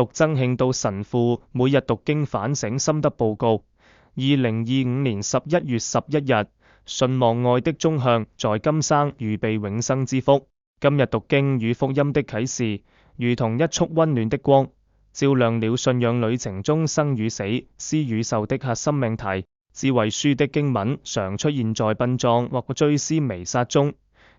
讀曾慶道神父每日讀經反省心得報告。2025年11月11日，信望愛的終向，在今生預備永生之福。今日讀經與福音的啟示，如同一束溫暖的光，照亮了信仰旅程中生與死、施與受的核心命題。智慧書的經文常出現在殯葬或追思彌撒中，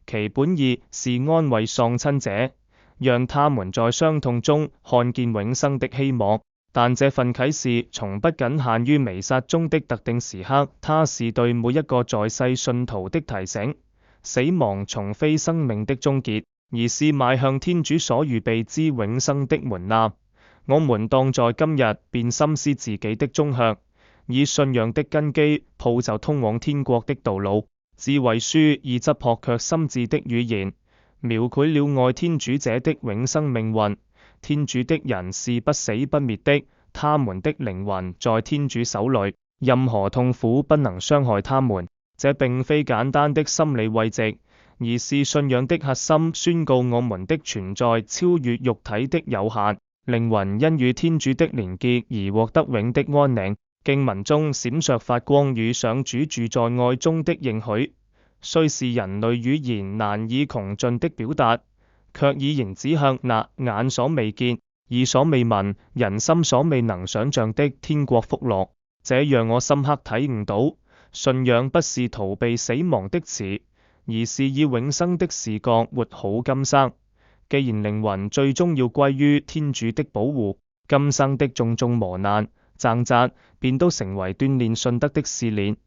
其本意是安慰喪親者，讓他們在傷痛中看見永生的希望。但這份啟示從不僅限於彌撒中的特定時刻，它是對每一個在世信徒的提醒。死亡從非生命的終結，而是邁向天主所預備之永生的門檻。我們當在今日便深思自己的終向，以信仰的根基鋪就通往天國的道路。智慧書以質樸卻深摯的語言，描繪了愛天主者的永生命運。天主的人是不死不滅的，他們的靈魂在天主手裏，任何痛苦不能傷害他們。這並非簡單的心理慰藉，而是信仰的核心，宣告我們的存在超越肉體的有限，靈魂因與天主的連結而獲得永的安寧。經文中閃爍發光與上主住在愛中的應許，雖是人類語言難以窮盡的表達，卻已然指向那眼所未見、耳所未聞、人心所未能想象的天國福樂。這讓我深刻體悟到，信仰不是逃避死亡的詞，而是以永生的視覺活好今生。既然靈魂最終要歸於天主的保護，今生的種種磨難、掙扎，便都成為鍛鍊信德的試煉。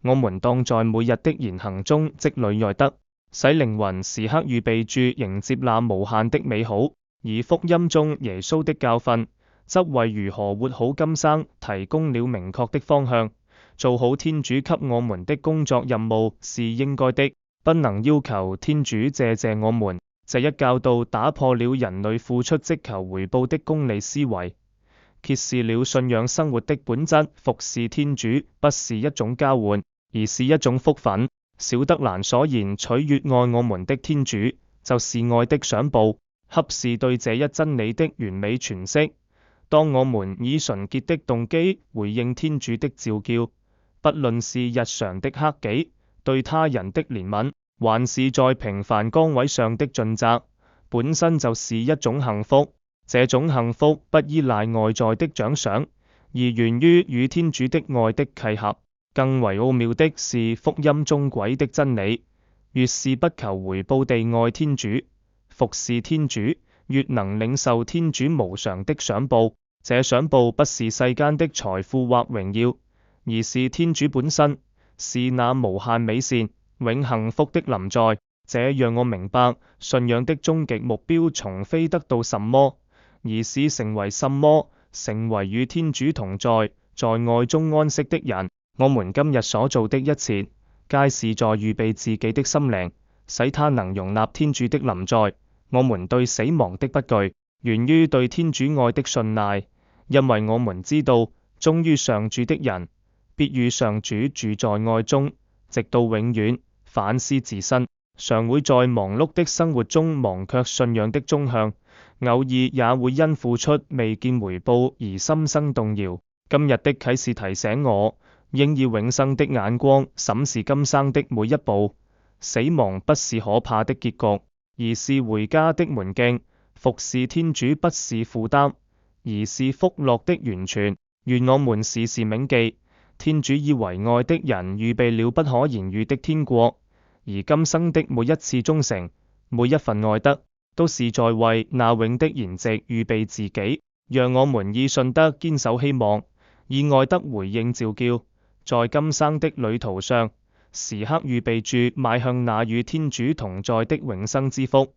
我們當在每日的言行中積累愛德，使靈魂時刻預備住迎接那無限的美好。而福音中耶穌的教訓，則為如何活好今生提供了明確的方向。做好天主給我們的工作任務是應該的，不能要求天主謝我們。這一教導打破了人類付出即求回報的功利思維，揭示了信仰生活的本質。服侍天主不是一種交換，而是一種福分。小德蘭所言，取悅愛我們的天主，就是愛的賞報，恰是對這一真理的完美詮釋。當我們以純潔的動機回應天主的召叫，不論是日常的克己、對他人的憐憫，還是在平凡崗位上的盡責，本身就是一種幸福。這種幸福不依賴外在的獎賞，而源於與天主的愛的契合。更為奧妙的是福音中軌的真理，越是不求回報地愛天主、服侍天主，越能領受天主無償的賞報。這賞報不是世間的財富或榮耀，而是天主本身，是那無限美善、永幸福的臨在。這讓我明白，信仰的終極目標從非得到什麼，而是成為什麼，成為與天主同在、在愛中安息的人。我們今日所做的一切，皆是在預備自己的心靈，使他能容納天主的臨在。我們對死亡的不懼，源於對天主愛的信賴，因為我們知道，忠於上主的人，必與上主住在愛中，直到永遠。反思自身，常會在忙碌的生活中忘卻信仰的終向，偶爾也會因付出未見回報而心生動搖。今日的啟示提醒我，應以永生的眼光審視今生的每一步。死亡不是可怕的結局，而是回家的門徑。服侍天主不是負擔，而是福樂的源泉。願我們時時銘記，天主以為愛的人預備了不可言喻的天國，而今生的每一次忠誠，每一份愛德，都是在為那永的筵席預備自己。讓我們以信德堅守希望，以愛德回應召叫，在今生的旅途上，時刻預備住邁向那與天主同在的永生之福。